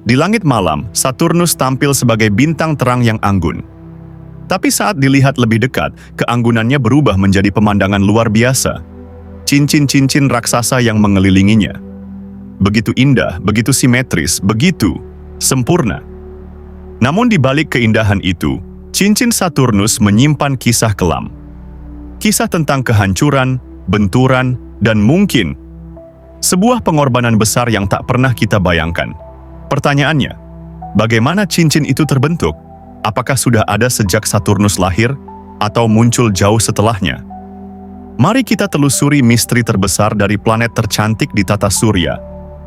Di langit malam, Saturnus tampil sebagai bintang terang yang anggun. Tapi saat dilihat lebih dekat, keanggunannya berubah menjadi pemandangan luar biasa. Cincin-cincin raksasa yang mengelilinginya. Begitu indah, begitu simetris, begitu sempurna. Namun di balik keindahan itu, cincin Saturnus menyimpan kisah kelam. Kisah tentang kehancuran, benturan, dan mungkin sebuah pengorbanan besar yang tak pernah kita bayangkan. Pertanyaannya, bagaimana cincin itu terbentuk? Apakah sudah ada sejak Saturnus lahir atau muncul jauh setelahnya? Mari kita telusuri misteri terbesar dari planet tercantik di tata surya,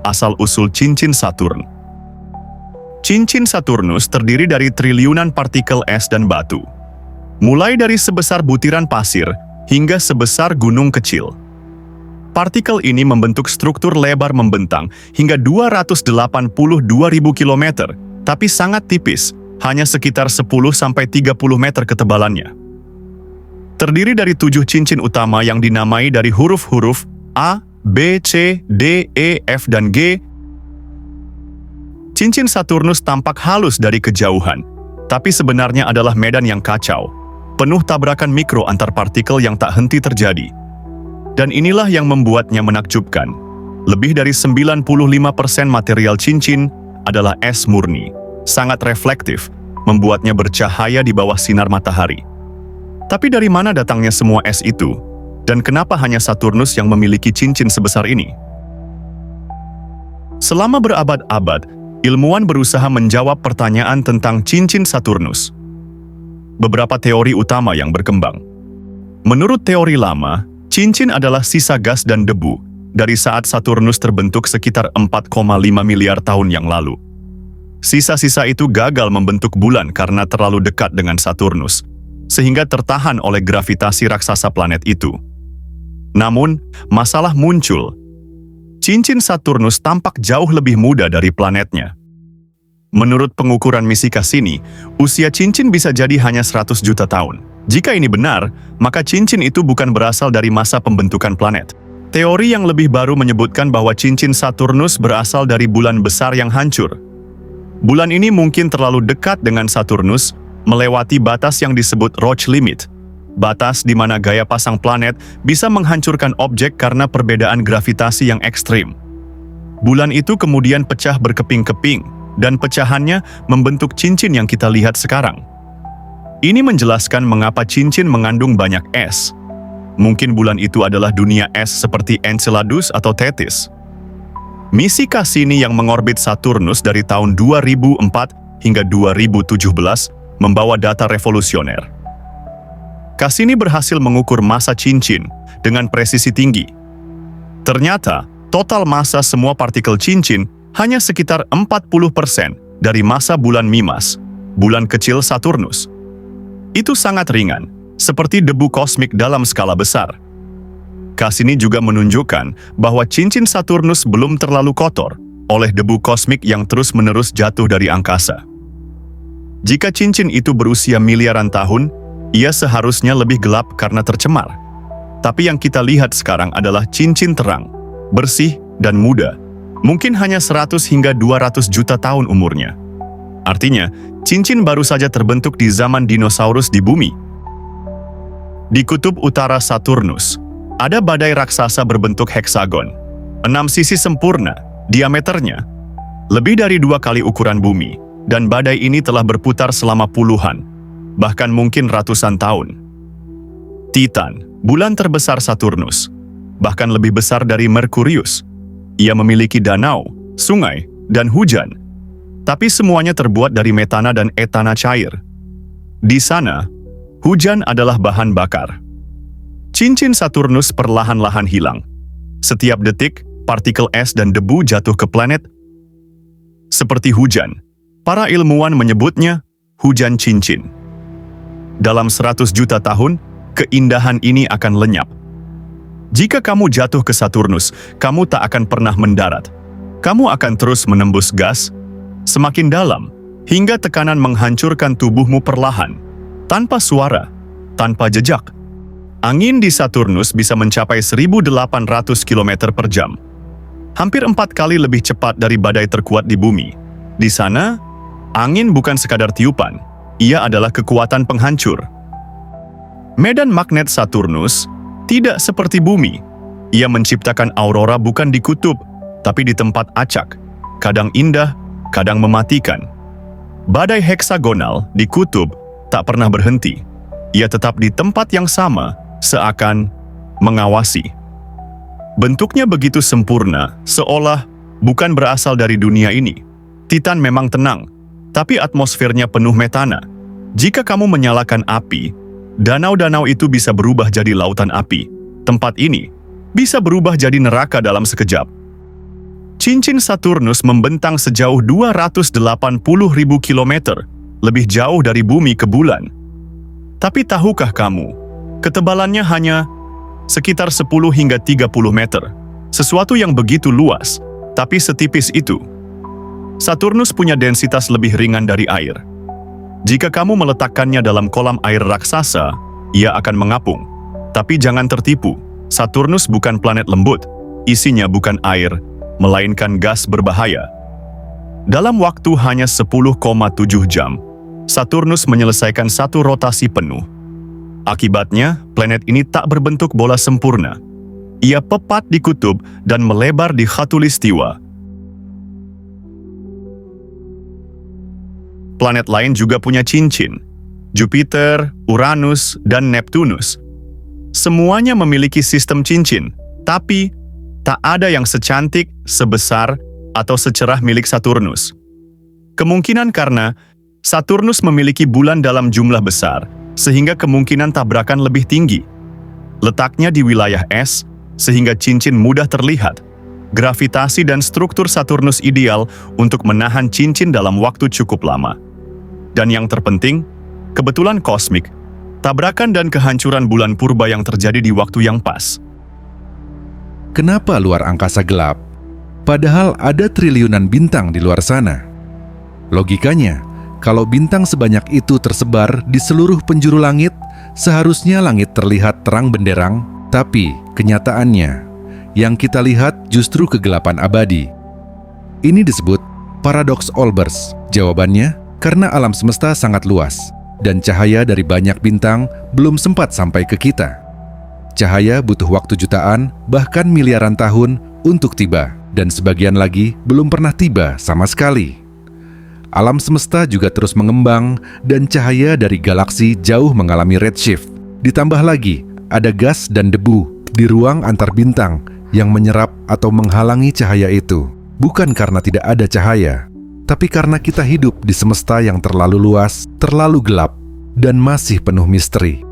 asal-usul cincin Saturn. Cincin Saturnus terdiri dari triliunan partikel es dan batu. Mulai dari sebesar butiran pasir hingga sebesar gunung kecil. Partikel ini membentuk struktur lebar membentang hingga 282.000 km, tapi sangat tipis, hanya sekitar 10-30 meter ketebalannya. Terdiri dari 7 cincin utama yang dinamai dari huruf-huruf A, B, C, D, E, F, dan G. Cincin Saturnus tampak halus dari kejauhan, tapi sebenarnya adalah medan yang kacau, penuh tabrakan mikro antar partikel yang tak henti terjadi. Dan inilah yang membuatnya menakjubkan. Lebih dari 95% material cincin adalah es murni, sangat reflektif, membuatnya bercahaya di bawah sinar matahari. Tapi dari mana datangnya semua es itu? Dan kenapa hanya Saturnus yang memiliki cincin sebesar ini? Selama berabad-abad, ilmuwan berusaha menjawab pertanyaan tentang cincin Saturnus. Beberapa teori utama yang berkembang. Menurut teori lama, cincin adalah sisa gas dan debu dari saat Saturnus terbentuk sekitar 4,5 miliar tahun yang lalu. Sisa-sisa itu gagal membentuk bulan karena terlalu dekat dengan Saturnus, sehingga tertahan oleh gravitasi raksasa planet itu. Namun, masalah muncul. Cincin Saturnus tampak jauh lebih muda dari planetnya. Menurut pengukuran misi Cassini, usia cincin bisa jadi hanya 100 juta tahun. Jika ini benar, maka cincin itu bukan berasal dari masa pembentukan planet. Teori yang lebih baru menyebutkan bahwa cincin Saturnus berasal dari bulan besar yang hancur. Bulan ini mungkin terlalu dekat dengan Saturnus, melewati batas yang disebut Roche limit. Batas di mana gaya pasang planet bisa menghancurkan objek karena perbedaan gravitasi yang ekstrim. Bulan itu kemudian pecah berkeping-keping, dan pecahannya membentuk cincin yang kita lihat sekarang. Ini menjelaskan mengapa cincin mengandung banyak es. Mungkin bulan itu adalah dunia es seperti Enceladus atau Tethys. Misi Cassini yang mengorbit Saturnus dari tahun 2004 hingga 2017 membawa data revolusioner. Cassini berhasil mengukur massa cincin dengan presisi tinggi. Ternyata, total massa semua partikel cincin hanya sekitar 40% dari massa bulan Mimas, bulan kecil Saturnus. Itu sangat ringan, seperti debu kosmik dalam skala besar. Cassini juga menunjukkan bahwa cincin Saturnus belum terlalu kotor oleh debu kosmik yang terus-menerus jatuh dari angkasa. Jika cincin itu berusia miliaran tahun, ia seharusnya lebih gelap karena tercemar. Tapi yang kita lihat sekarang adalah cincin terang, bersih, dan muda. Mungkin hanya 100 hingga 200 juta tahun umurnya. Artinya, cincin baru saja terbentuk di zaman dinosaurus di bumi. Di kutub utara Saturnus, ada badai raksasa berbentuk heksagon. 6 sisi sempurna, diameternya lebih dari 2 kali ukuran bumi, dan badai ini telah berputar selama puluhan, bahkan mungkin ratusan tahun. Titan, bulan terbesar Saturnus, bahkan lebih besar dari Merkurius. Ia memiliki danau, sungai, dan hujan. Tapi semuanya terbuat dari metana dan etana cair. Di sana, hujan adalah bahan bakar. Cincin Saturnus perlahan-lahan hilang. Setiap detik, partikel es dan debu jatuh ke planet seperti hujan. Para ilmuwan menyebutnya hujan cincin. Dalam 100 juta tahun, keindahan ini akan lenyap. Jika kamu jatuh ke Saturnus, kamu tak akan pernah mendarat. Kamu akan terus menembus gas, semakin dalam, hingga tekanan menghancurkan tubuhmu perlahan, tanpa suara, tanpa jejak. Angin di Saturnus bisa mencapai 1.800 km per jam. Hampir 4 kali lebih cepat dari badai terkuat di bumi. Di sana, angin bukan sekadar tiupan, ia adalah kekuatan penghancur. Medan magnet Saturnus tidak seperti bumi. Ia menciptakan aurora bukan di kutub, tapi di tempat acak, kadang indah, kadang mematikan. Badai heksagonal di kutub tak pernah berhenti. Ia tetap di tempat yang sama, seakan mengawasi. Bentuknya begitu sempurna, seolah bukan berasal dari dunia ini. Titan memang tenang, tapi atmosfernya penuh metana. Jika kamu menyalakan api, danau-danau itu bisa berubah jadi lautan api. Tempat ini bisa berubah jadi neraka dalam sekejap. Cincin Saturnus membentang sejauh 280.000 kilometer, lebih jauh dari bumi ke bulan. Tapi tahukah kamu, ketebalannya hanya sekitar 10 hingga 30 meter. Sesuatu yang begitu luas, tapi setipis itu. Saturnus punya densitas lebih ringan dari air. Jika kamu meletakkannya dalam kolam air raksasa, ia akan mengapung. Tapi jangan tertipu, Saturnus bukan planet lembut. Isinya bukan air, melainkan gas berbahaya. Dalam waktu hanya 10,7 jam, Saturnus menyelesaikan satu rotasi penuh. Akibatnya, planet ini tak berbentuk bola sempurna. Ia pepat di kutub dan melebar di khatulistiwa. Planet lain juga punya cincin. Jupiter, Uranus, dan Neptunus. Semuanya memiliki sistem cincin, tapi tak ada yang secantik, sebesar, atau secerah milik Saturnus. Kemungkinan karena Saturnus memiliki bulan dalam jumlah besar, sehingga kemungkinan tabrakan lebih tinggi. Letaknya di wilayah es, sehingga cincin mudah terlihat. Gravitasi dan struktur Saturnus ideal untuk menahan cincin dalam waktu cukup lama. Dan yang terpenting, kebetulan kosmik, tabrakan dan kehancuran bulan purba yang terjadi di waktu yang pas. Kenapa luar angkasa gelap? Padahal ada triliunan bintang di luar sana. Logikanya, kalau bintang sebanyak itu tersebar di seluruh penjuru langit, seharusnya langit terlihat terang benderang, tapi kenyataannya, yang kita lihat justru kegelapan abadi. Ini disebut paradoks Olbers. Jawabannya, karena alam semesta sangat luas, dan cahaya dari banyak bintang belum sempat sampai ke kita. Cahaya butuh waktu jutaan, bahkan miliaran tahun untuk tiba, dan sebagian lagi belum pernah tiba sama sekali. Alam semesta juga terus mengembang, dan cahaya dari galaksi jauh mengalami redshift. Ditambah lagi, ada gas dan debu di ruang antar bintang yang menyerap atau menghalangi cahaya itu. Bukan karena tidak ada cahaya, tapi karena kita hidup di semesta yang terlalu luas, terlalu gelap, dan masih penuh misteri.